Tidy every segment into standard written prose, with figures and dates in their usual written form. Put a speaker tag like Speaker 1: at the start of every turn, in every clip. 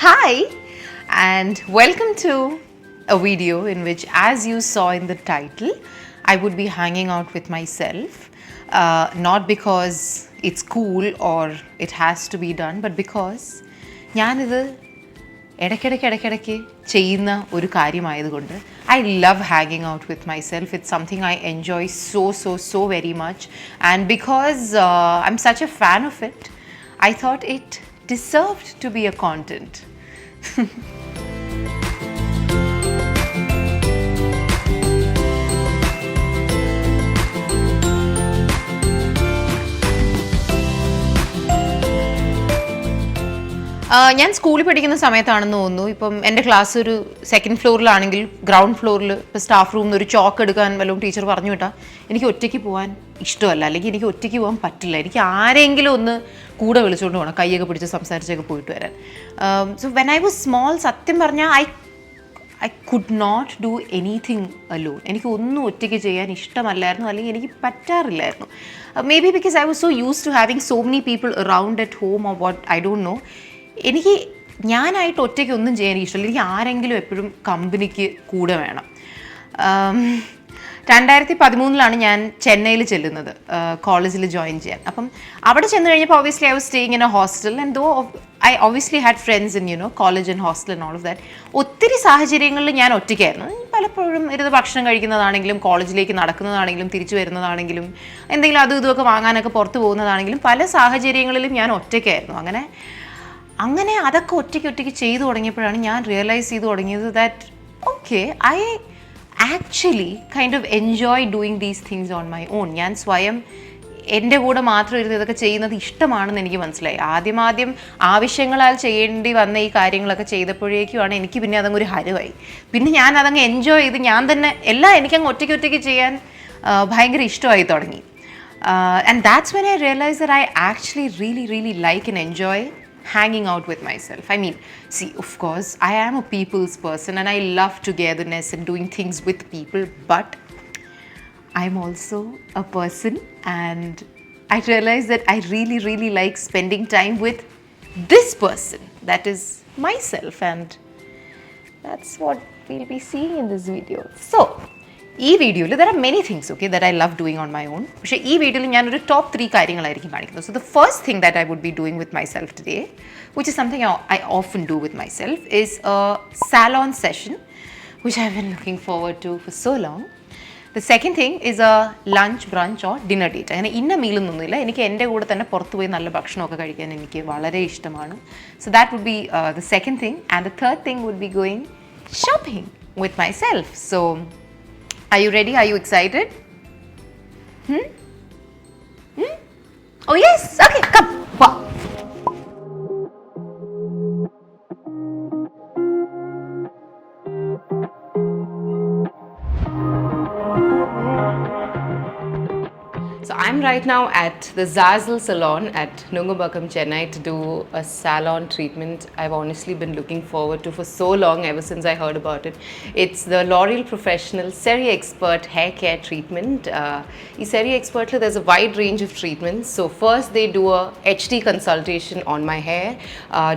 Speaker 1: Hi and welcome to a video in which, as you saw in the title, I would be hanging out with myself, not because it's cool or it has to be done, but because ഞാനിത് ഇടയ്ക്കിടയ്ക്ക് ചെയ്യുന്ന ഒരു കാര്യമായതുകൊണ്ട് I love hanging out with myself. It's something I enjoy so very much, and because I'm such a fan of it, I thought it deserved to be a content. ഞാൻ സ്കൂളിൽ പഠിക്കുന്ന സമയത്താണെന്ന് തോന്നുന്നു. ഇപ്പം എൻ്റെ ക്ലാസ് ഒരു സെക്കൻഡ് ഫ്ലോറിലാണെങ്കിൽ ഗ്രൗണ്ട് ഫ്ലോറിൽ ഇപ്പോൾ staff റൂമിൽ നിന്ന് ഒരു ചോക്ക് എടുക്കാൻ വല്ലതും ടീച്ചർ പറഞ്ഞു വിട്ടാൽ എനിക്ക് ഒറ്റയ്ക്ക് പോകാൻ ഇഷ്ടമല്ല, അല്ലെങ്കിൽ എനിക്ക് ഒറ്റയ്ക്ക് പോകാൻ പറ്റില്ല. എനിക്ക് ആരെങ്കിലും ഒന്ന് കൂടെ വിളിച്ചുകൊണ്ട് പോകണം, കൈയൊക്കെ പിടിച്ച് സംസാരിച്ചൊക്കെ പോയിട്ട് വരാൻ. So when I was small, സത്യം പറഞ്ഞാൽ I could not do anything alone. എനിക്ക് ഒന്നും ഒറ്റയ്ക്ക് ചെയ്യാൻ ഇഷ്ടമല്ലായിരുന്നു, അല്ലെങ്കിൽ എനിക്ക് പറ്റാറില്ലായിരുന്നു. Maybe because I was so use to having so many people around at home or what I don't know. എനിക്ക് ഞാനായിട്ട് ഒറ്റയ്ക്ക് ഒന്നും ചെയ്യാൻ ഇഷ്ടമില്ല. എനിക്ക് ആരെങ്കിലും എപ്പോഴും കമ്പനിക്ക് കൂടെ വേണം. 2013 ഞാൻ ചെന്നൈയിൽ ചെല്ലുന്നത് കോളേജിൽ ജോയിൻ ചെയ്യാൻ. അപ്പം അവിടെ ചെന്ന് കഴിഞ്ഞപ്പോൾ obviously I was staying in a hostel, and though I obviously had friends in college and hostel and all of that. ഒത്തിരി സാഹചര്യങ്ങളിൽ ഞാൻ ഒറ്റയ്ക്കായിരുന്നു. പലപ്പോഴും ഇരുന്ന് ഭക്ഷണം കഴിക്കുന്നതാണെങ്കിലും, കോളേജിലേക്ക് നടക്കുന്നതാണെങ്കിലും, തിരിച്ചു വരുന്നതാണെങ്കിലും, എന്തെങ്കിലും അതും ഇതുമൊക്കെ വാങ്ങാനൊക്കെ പുറത്ത് പോകുന്നതാണെങ്കിലും, പല സാഹചര്യങ്ങളിലും ഞാൻ ഒറ്റയ്ക്കായിരുന്നു. അങ്ങനെ അതൊക്കെ ഒറ്റയ്ക്ക് ചെയ്തു തുടങ്ങിയപ്പോഴാണ് ഞാൻ റിയലൈസ് ചെയ്തു തുടങ്ങിയത് that okay, I actually kind of enjoy doing these things on my own. ഞാൻ സ്വയം എൻ്റെ കൂടെ മാത്രം ഇരുന്ന് ഇതൊക്കെ ചെയ്യുന്നത് ഇഷ്ടമാണെന്ന് എനിക്ക് മനസ്സിലായി. ആദ്യം ആവശ്യങ്ങളാൽ ചെയ്യേണ്ടി വന്ന ഈ കാര്യങ്ങളൊക്കെ ചെയ്തപ്പോഴേക്കുമാണ് എനിക്ക് പിന്നെ അതങ്ങ് ഒരു ഹരമായി. പിന്നെ ഞാൻ അതങ്ങ് എൻജോയ് ചെയ്ത് ഞാൻ തന്നെ എല്ലാം എനിക്കങ്ങ് ഒറ്റയ്ക്ക് ചെയ്യാൻ ഭയങ്കര ഇഷ്ടമായി തുടങ്ങി. And that's when I realise that I actually really like and enjoy hanging out with myself. I mean, see, of course, I am a people's person and I love togetherness and doing things with people, but I'm also a person, and I realize that I really like spending time with this person, that is myself, and that's what we'll be seeing in this video. So, ഈ വീഡിയോയിൽ there are many things, okay, that I love doing on my own. പക്ഷേ ഈ വീഡിയോയിൽ ഞാനൊരു top 3 കാര്യങ്ങളായിരിക്കും കാണിക്കുന്നത്. So the first thing that I would be doing with myself today, which is something I often do with myself, is a salon session, which I've been looking forward to for so long. The second thing is a lunch, brunch or dinner date. അങ്ങനെ ഇന്ന മീലൊന്നുമില്ല, എനിക്ക് എൻ്റെ കൂടെ തന്നെ പുറത്ത് പോയി നല്ല ഭക്ഷണമൊക്കെ കഴിക്കാൻ എനിക്ക് വളരെ ഇഷ്ടമാണ്. So that would be the second thing. And the third thing would be going shopping with myself. So are you ready? Are you excited? Oh yes, okay, come. Wow. So I'm right now at the Zazzle Salon at Nungambakkam, Chennai, to do a salon treatment I've honestly been looking forward to for so long, ever since I heard about it. It's the L'Oréal Professional Serie Expert Hair Care Treatment. In Serie Expert, there's a wide range of treatments. So first they do a HD consultation on my hair,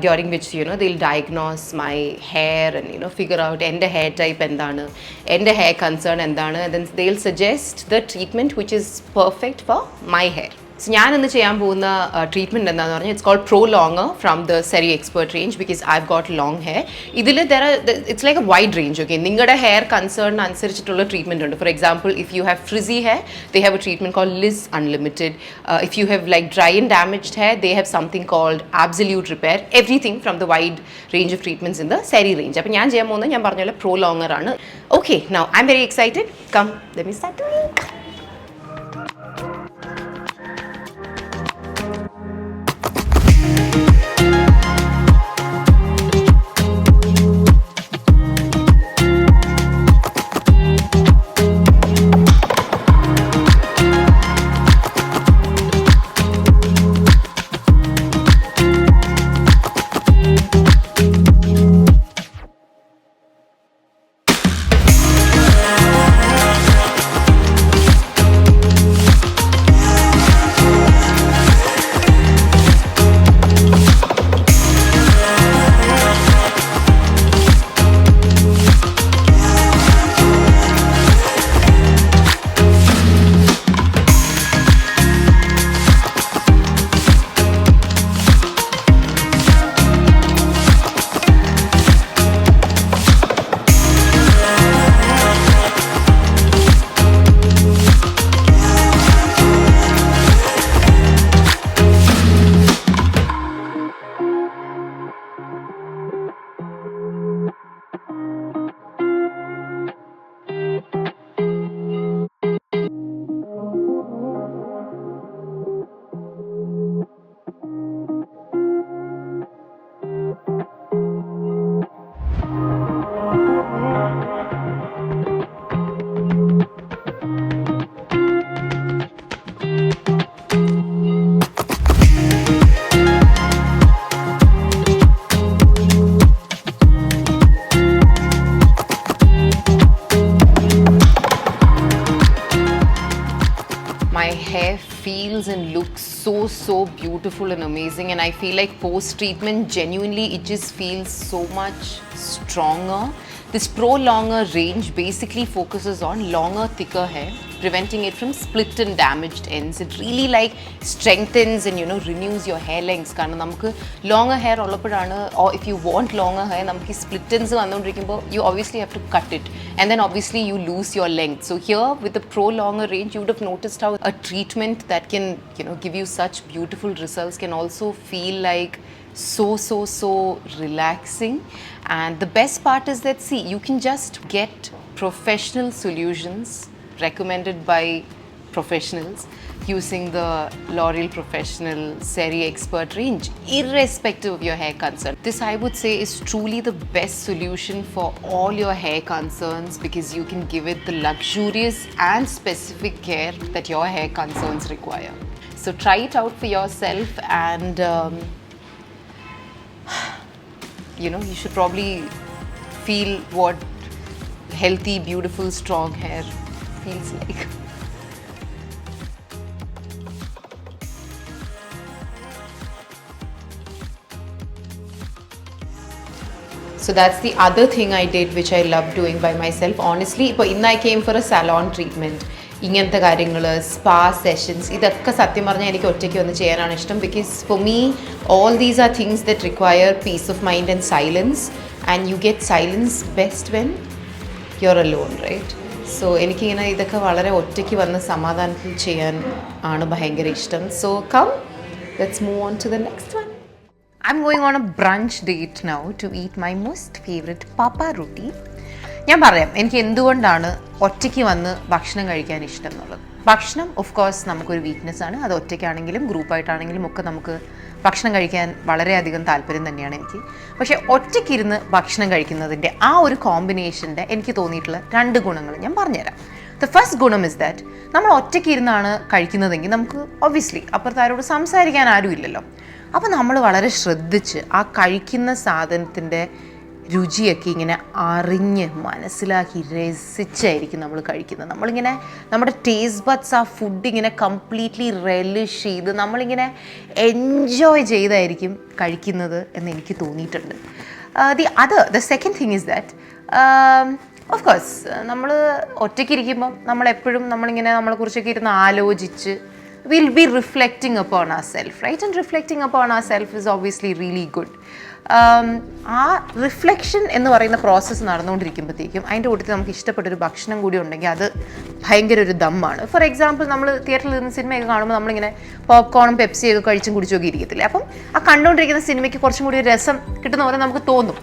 Speaker 1: during which they'll diagnose my hair and figure out ende hair type endana, ende hair concern endana, and then they'll suggest the treatment which is perfect for my hair. So ഞാൻ ഇന്ന് ചെയ്യാൻ പോകുന്ന treatment എന്താണെന്ന് പറഞ്ഞാൽ it's called pro longer from the serie expert range, because I have got long hair. ഇതിൽ it's like a wide range. Okay, നിങ്ങളുടെ hair കൺസേണിന് അനുസരിച്ചിട്ടുള്ള ട്രീറ്റ്മെൻറ്റ് ഉണ്ട്. For example, if you have frizzy hair, they have a treatment called liss unlimited. If you have like dry and damaged hair, they have something called absolute repair. Everything from the wide range of treatments in the സെറി range. അപ്പോൾ ഞാൻ ചെയ്യാൻ പോകുന്നത്, ഞാൻ പറഞ്ഞ പോലെ prolonger ആണ്. Okay, now I am very excited. Come, let me start. and look so beautiful and amazing, and I feel like post treatment genuinely it just feels so much stronger. This Pro Longer range basically focuses on longer, thicker hair, preventing it from split and damaged ends. It really like strengthens and renews your hair lengths. കാരണം നമുക്ക് longer hair ഉള്ളപ്പോഴാണ്, or if you want longer hair, നമുക്ക് split ends വന്നുകൊണ്ടിരിക്കുമ്പോൾ you obviously have to cut it, and then obviously you lose your length. So here with the Pro Longer range, you would have noticed how a treatment that can give you such beautiful results can also feel like so relaxing. And the best part is that, see, you can just get professional solutions recommended by professionals using the L'Oréal Professional Serie Expert range, irrespective of your hair concern. This, I would say, is truly the best solution for all your hair concerns, because you can give it the luxurious and specific care that your hair concerns require. So try it out for yourself, and you should probably feel what healthy, beautiful, strong hair feels like. So that's the other thing I did, which I love doing by myself. Honestly, I came for a salon treatment. ഇങ്ങനത്തെ കാര്യങ്ങൾ, spa sessions, ഇതൊക്കെ സത്യം പറഞ്ഞാൽ എനിക്ക് ഒറ്റയ്ക്ക് വന്ന് ചെയ്യാനാണ് ഇഷ്ടം. Because for me all these are things that require peace of mind and silence, and you get silence best when you are alone, right? So എനിക്കിങ്ങനെ ഇതൊക്കെ വളരെ ഒറ്റയ്ക്ക് വന്ന് സമാധാനത്തിൽ ചെയ്യാൻ ആണ് ഭയങ്കര ഇഷ്ടം. So come, let's move on to the next one. I'm going on a brunch date now to eat my most favorite papa roti. ഞാൻ പറയാം എനിക്ക് എന്തുകൊണ്ടാണ് ഒറ്റയ്ക്ക് വന്ന് ഭക്ഷണം കഴിക്കാൻ ഇഷ്ടം എന്നുള്ളത്. ഭക്ഷണം ഓഫ് കോഴ്സ് നമുക്കൊരു വീക്ക്നെസ് ആണ്. അത് ഒറ്റയ്ക്കാണെങ്കിലും ഗ്രൂപ്പായിട്ടാണെങ്കിലും ഒക്കെ നമുക്ക് ഭക്ഷണം കഴിക്കാൻ വളരെയധികം താല്പര്യം തന്നെയാണ് എനിക്ക്. പക്ഷേ ഒറ്റയ്ക്കിരുന്ന് ഭക്ഷണം കഴിക്കുന്നതിൻ്റെ ആ ഒരു കോമ്പിനേഷൻ്റെ എനിക്ക് തോന്നിയിട്ടുള്ള 2 ഗുണങ്ങൾ ഞാൻ പറഞ്ഞുതരാം. ദ ഫസ്റ്റ് ഗുണം ഇസ് ദാറ്റ് നമ്മൾ ഒറ്റയ്ക്കിരുന്നാണ് കഴിക്കുന്നതെങ്കിൽ നമുക്ക് ഒബ്വിയസ്ലി അപ്പുറത്ത് ആരോട് സംസാരിക്കാൻ ആരും ഇല്ലല്ലോ. അപ്പോൾ നമ്മൾ വളരെ ശ്രദ്ധിച്ച് ആ കഴിക്കുന്ന സാധനത്തിൻ്റെ രുചിയൊക്കെ ഇങ്ങനെ അറിഞ്ഞ് മനസ്സിലാക്കി രസിച്ചായിരിക്കും നമ്മൾ കഴിക്കുന്നത്. നമ്മളിങ്ങനെ നമ്മുടെ ടേസ്റ്റ് ബഡ്സ് ആ ഫുഡ് ഇങ്ങനെ കംപ്ലീറ്റ്ലി റെലിഷ് ചെയ്ത് നമ്മളിങ്ങനെ എൻജോയ് ചെയ്തായിരിക്കും കഴിക്കുന്നത് എന്ന് എനിക്ക് തോന്നിയിട്ടുണ്ട്. The second thing is that of course നമ്മൾ ഒറ്റയ്ക്കിരിക്കുമ്പം നമ്മളെപ്പോഴും നമ്മളിങ്ങനെ നമ്മളെക്കുറിച്ചൊക്കെ ഇരുന്ന് ആലോചിച്ച് we'll be reflecting upon ourselves, right? And reflecting upon ourselves is obviously really good. ആ റിഫ്ലക്ഷൻ എന്ന് പറയുന്ന പ്രോസസ്സ് നടന്നുകൊണ്ടിരിക്കുമ്പോഴത്തേക്കും അതിൻ്റെ കൂട്ടത്തിൽ നമുക്ക് ഇഷ്ടപ്പെട്ടൊരു ഭക്ഷണം കൂടി ഉണ്ടെങ്കിൽ അത് ഭയങ്കര ഒരു ദമ്മാണ്. ഫോർ എക്സാമ്പിൾ നമ്മൾ തിയേറ്ററിൽ നിന്ന് സിനിമയൊക്കെ കാണുമ്പോൾ നമ്മളിങ്ങനെ പോപ്കോണും പെപ്സിയൊക്കെ കഴിച്ചും കുടിച്ചൊക്കെ ഇരിക്കത്തില്ലേ. അപ്പം ആ കണ്ടുകൊണ്ടിരിക്കുന്ന സിനിമയ്ക്ക് കുറച്ചും കൂടി രസം കിട്ടുന്ന പോലെ നമുക്ക് തോന്നും,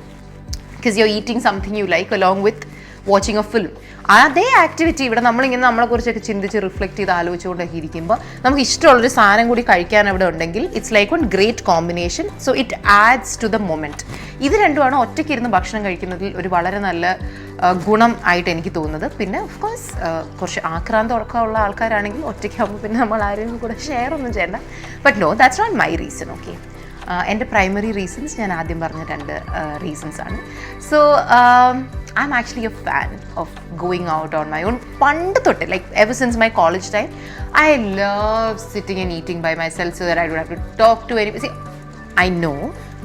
Speaker 1: because you are eating something you like along with watching A film. അതേ ആക്ടിവിറ്റി ഇവിടെ നമ്മളിങ്ങനെ നമ്മളെക്കുറിച്ചൊക്കെ ചിന്തിച്ച് റിഫ്ലക്റ്റ് ചെയ്ത് ആലോചിച്ചുകൊണ്ടൊക്കെ ഇരിക്കുമ്പോൾ നമുക്ക് ഇഷ്ടമുള്ളൊരു സാധനം കൂടി കഴിക്കാൻ അവിടെ ഉണ്ടെങ്കിൽ it's like one great combination. So it adds to the moment. ഇത് രണ്ടുമാണ് ഒറ്റയ്ക്കിരുന്ന് ഭക്ഷണം കഴിക്കുന്നതിൽ ഒരു വളരെ നല്ല ഗുണം ആയിട്ട് എനിക്ക് തോന്നുന്നത്. പിന്നെ ഓഫ് കോഴ്സ് കുറച്ച് ആക്രാന്തമൊക്കെ ഉള്ള ആൾക്കാരാണെങ്കിൽ ഒറ്റയ്ക്കാകുമ്പോൾ പിന്നെ നമ്മൾ ആരെയും കൂടെ ഷെയർ ഒന്നും ചെയ്യണ്ട. But no, that's not my reason. Okay, എൻ്റെ പ്രൈമറി റീസൺസ് ഞാൻ ആദ്യം പറഞ്ഞ 2 റീസൺസ് ആണ്. So I'm actually a fan of going out on my own. പണ്ട് തൊട്ട്, like ever since my college time, I love sitting and eating by myself so that I don't have to talk to anybody. See, I know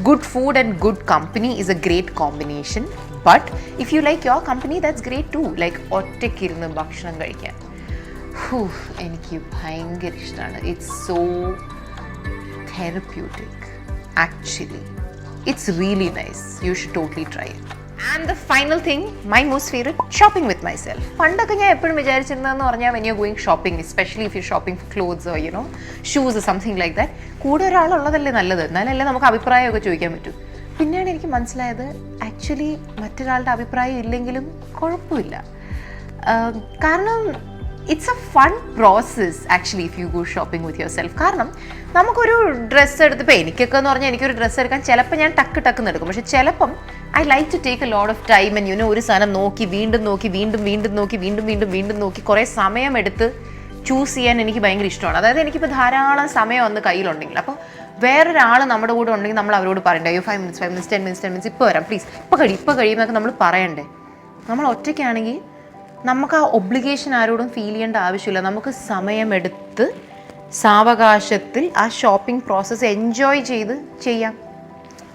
Speaker 1: good food and good company is a great combination, but if you like your company, that's great too. Like ഒറ്റയ്ക്കിരുന്ന് ഭക്ഷണം കഴിക്കാൻ എനിക്ക് ഭയങ്കര ഇഷ്ടമാണ്. It's so therapeutic. Actually, it's really nice. You should totally try it. And the final thing, my most favorite, shopping with myself. പണ്ടൊക്കെ ഞാൻ എപ്പോഴും വിചാരിച്ചിരുന്നതെന്ന് പറഞ്ഞാൽ when you're going shopping, especially if you're shopping for clothes or shoes or something like that, കൂടെ ഒരാളുള്ളതല്ലേ നല്ലത്, എന്നാലല്ലേ നമുക്ക് അഭിപ്രായമൊക്കെ ചോദിക്കാൻ പറ്റൂ. പിന്നെയാണ് എനിക്ക് മനസ്സിലായത് ആക്ച്വലി മറ്റൊരാളുടെ അഭിപ്രായം ഇല്ലെങ്കിലും കുഴപ്പമില്ല. കാരണം it's A fun process actually if you go shopping with your self. കാരണം നമുക്കൊരു ഡ്രസ്സ് എടുത്തപ്പോൾ എനിക്കൊക്കെ എന്ന് പറഞ്ഞാൽ എനിക്കൊരു ഡ്രസ്സ് എടുക്കാൻ ചിലപ്പോൾ ഞാൻ ടക്ക് എടുക്കും. പക്ഷേ ചിലപ്പം I like to take a lot of time and ഒരു സാധനം നോക്കി വീണ്ടും നോക്കി കുറേ സമയമെടുത്ത് ചൂസ് ചെയ്യാൻ എനിക്ക് ഭയങ്കര ഇഷ്ടമാണ്. അതായത് എനിക്കിപ്പോൾ ധാരാളം സമയം വന്ന് കയ്യിലുണ്ടെങ്കിൽ, അപ്പോൾ വേറൊരാൾ നമ്മുടെ കൂടെ ഉണ്ടെങ്കിൽ നമ്മൾ അവരോട് പറയണ്ടേ, 5 minutes 10 minutes ഇപ്പോൾ വരാം പ്ലീസ്, ഇപ്പോൾ കഴിയുമെന്നൊക്കെ നമ്മൾ പറയണ്ടേ. നമ്മൾ ഒറ്റയ്ക്കാണെങ്കിൽ നമുക്ക് ആ ഒബ്ലിഗേഷൻ ആരോടും ഫീൽ ചെയ്യേണ്ട ആവശ്യമില്ല. നമുക്ക് സമയമെടുത്ത് സാവകാശത്തിൽ ആ ഷോപ്പിംഗ് പ്രോസസ്സ് എൻജോയ് ചെയ്ത് ചെയ്യാം.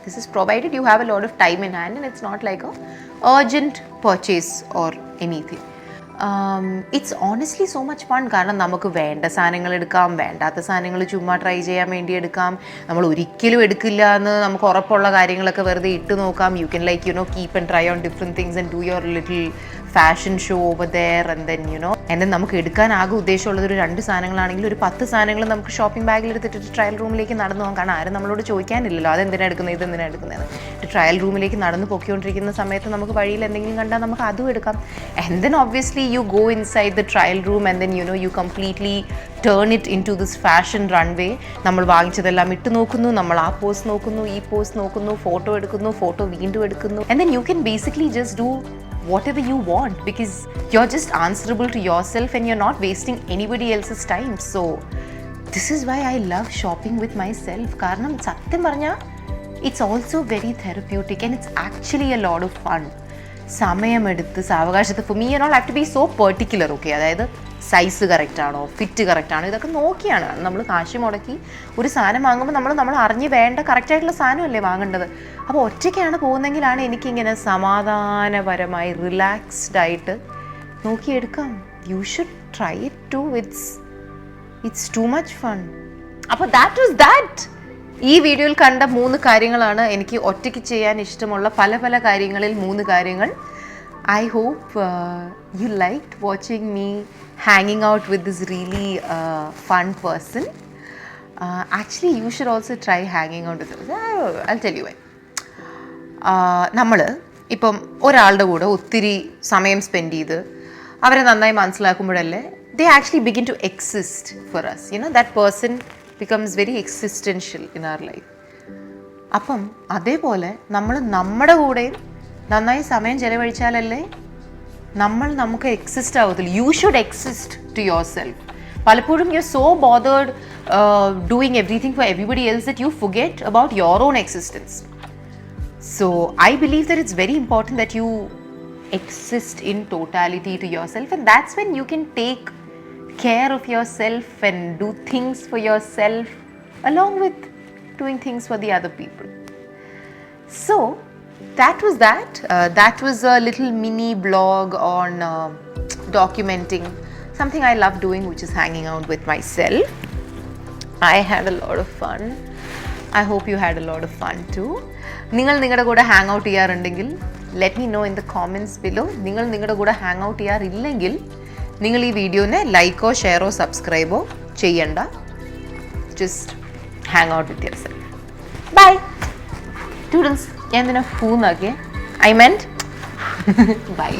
Speaker 1: This is provided you have a lot of time in hand and it's not like a urgent purchase or anything. It's honestly so much fun കാരണം നമുക്ക് വേണ്ട സാധനങ്ങൾ എടുക്കാം, വേണ്ടാത്ത സാധനങ്ങൾ ചുമ്മാ ട്രൈ ചെയ്യാൻ വേണ്ടി എടുക്കാം. നമ്മൾ ഒരിക്കലും എടുക്കില്ല എന്ന് നമുക്ക് ഉറപ്പുള്ള കാര്യങ്ങളൊക്കെ വെറുതെ ഇട്ട് നോക്കാം. You can like keep and try on different things and do your little fashion show over there and then നമുക്ക് എടുക്കാനാകെ ഉദ്ദേശമുള്ളത് ഒരു 2 സാധനങ്ങളാണെങ്കിൽ ഒരു 10 സാധനങ്ങൾ നമുക്ക് ഷോപ്പിംഗ് ബാഗിൽ എടുത്തിട്ട് ട്രയൽ റൂമിലേക്ക് നടന്നു പോകാം. കാരണം ആരും നമ്മളോട് ചോദിക്കാനില്ലല്ലോ അതെന്തിനാണ് എടുക്കുന്നത് ഇതെന്തിനാണ് എടുക്കുന്നത്. ട്രയൽ റൂമിലേക്ക് നടന്നു പൊക്കിക്കൊണ്ടിരിക്കുന്ന സമയത്ത് നമുക്ക് വഴിയിൽ എന്തെങ്കിലും കണ്ടാൽ നമുക്ക് അതും എടുക്കാം. And then obviously you go inside the trial room and then you completely turn it into this fashion runway. നമ്മൾ വാങ്ങിച്ചതെല്ലാം ഇട്ട് നോക്കുന്നു, നമ്മൾ ആ പോസ് നോക്കുന്നു, ഈ പോസ് നോക്കുന്നു, ഫോട്ടോ എടുക്കുന്നു, ഫോട്ടോ വീണ്ടും എടുക്കുന്നു. and then you can basically just do whatever you want because you're just answerable to yourself and you're not wasting anybody else's time. So this is why I love shopping with myself. കാരണം സത്യം പറഞ്ഞാൽ it's also very therapeutic and it's actually a lot of fun. സമയമെടുത്ത് സാവകാശത്ത് for me I have to be so particular, okay? അതായത് size correct ആണോ, fit correct ആണോ, ഇതൊക്കെ നോക്കിയാണ് നമ്മൾ കാശ് മുടക്കി ഒരു സാധനം വാങ്ങുമ്പോൾ നമ്മൾ അറിഞ്ഞ് വേണ്ട കറക്റ്റായിട്ടുള്ള സാധനമല്ലേ വാങ്ങേണ്ടത്. അപ്പോൾ ഒറ്റയ്ക്കാണ് പോകുന്നതെങ്കിലാണ് എനിക്കിങ്ങനെ സമാധാനപരമായി റിലാക്സ്ഡ് ആയിട്ട് നോക്കിയെടുക്കാം. You should try it too. It's too much fun. അപ്പോൾ ദാറ്റ് വാസ് ദാറ്റ്. ഈ വീഡിയോയിൽ കണ്ട 3 കാര്യങ്ങളാണ് എനിക്ക് ഒറ്റയ്ക്ക് ചെയ്യാൻ ഇഷ്ടമുള്ള പല പല കാര്യങ്ങളിൽ 3 കാര്യങ്ങൾ. I hope you liked watching me hanging out with this really fun person. Actually, you should also try hanging out with him. I'll tell you why. നമ്മൾ ഇപ്പം ഒരാളുടെ കൂടെ ഒത്തിരി സമയം സ്പെൻഡ് ചെയ്ത് അവരെ നന്നായി മനസ്സിലാക്കുമ്പോഴല്ലേ they actually begin to exist for us. That person becomes very existential in our life. അപ്പം അതേപോലെ നമ്മൾ നമ്മുടെ കൂടെയും നന്നായി സമയം ചെലവഴിച്ചാലല്ലേ നമുക്ക് എക്സിസ്റ്റ് ആവത്തില്ല. You should exist to yourself. പലപ്പോഴും you are so bothered doing everything for everybody else that you forget about your own existence. So I believe that it's very important that you exist in totality to yourself and that's when you can take care of yourself and do things for yourself along with doing things for the other people. So that was a little mini blog on documenting something I love doing, which is hanging out with myself. I had a lot of fun. I hope you had a lot of fun too. നിങ്ങൾ നിങ്ങളുടെ കൂടെ hang out ചെയ്യാറുണ്ടെങ്കിൽ let me know in the comments below. നിങ്ങൾ നിങ്ങളുടെ കൂടെ hang out ചെയ്യാറില്ലെങ്കിൽ നിങ്ങൾ ഈ വീഡിയോനെ ലൈക്കോ ഷെയറോ സബ്സ്ക്രൈബോ ചെയ്യണ്ട. Just hang out with yourself. Bye students. ഞാൻ എന്തിനാ പൂന്നാക്കിയേ? I മെന്റ് by.